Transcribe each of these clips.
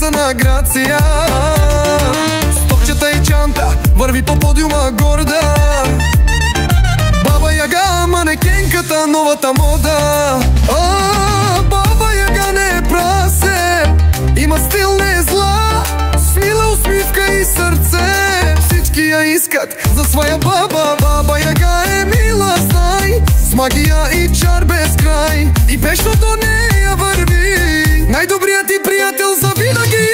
линията на Грация. Стопчета и чанта върви по подиума горда. Баба Яга, манекенката, новата мода. Баба Яга не е прасе, има стил, не е зла, с мила усмивка и сърце. Всички я искат за своя баба. Баба Яга е мила, знай, с магия и чар без край. И вечно до нея върви най-добрият ти приятел завинаги.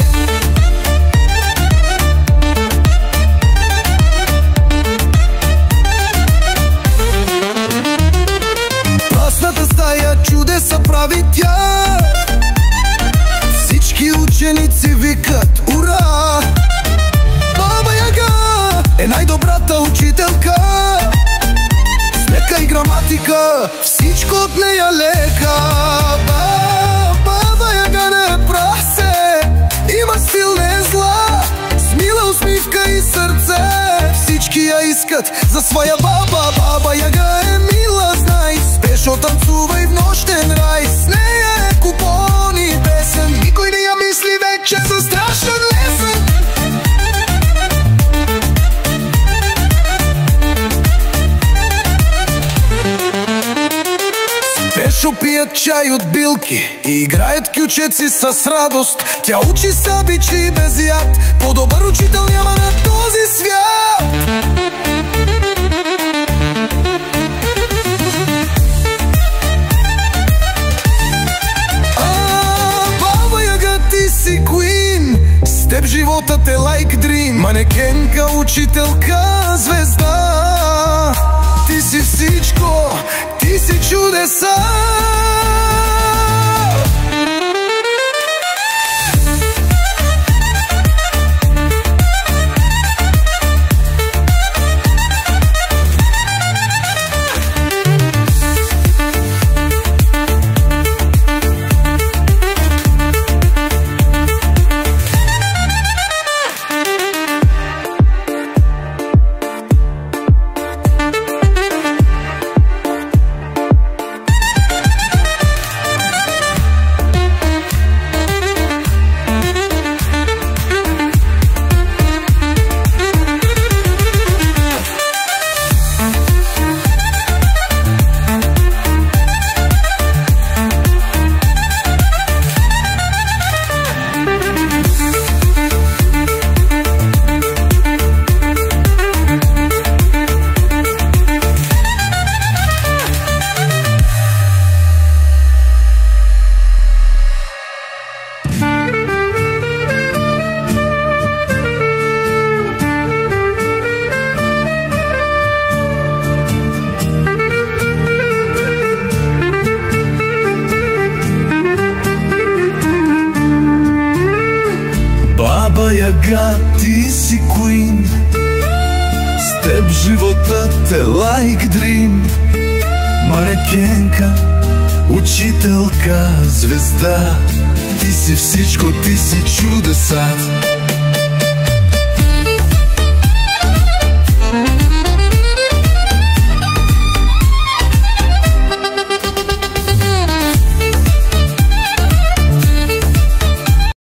Празната стая чудеса прави тя. Всички ученици викат ура! Баба Яга е най-добрата учителка. Смека и граматика, всичко от нея лека. Баба Яга не е прасе, има стил, не е зла, с мила усмивка и сърце. Всички я искат за своя баба. Баба Яга е мила, знай, спешно танцувай в нощен рай. С нея е купон и песен, никой не я мисли вече за страшен лесен. Спешно пият чай от билки и играят кючеци с радост. Тя учи сабичи без яд, по-добър учител няма на този свят. Баба Яга, ти си queen, с теб животът е like dream. Манекенка, учителка, звезда, ти си всичко, ти си чудеса. Баба Яга, ти си queen, с теб животът е like dream. Манекенка, учителка, звезда, ти си всичко, ти си чудеса.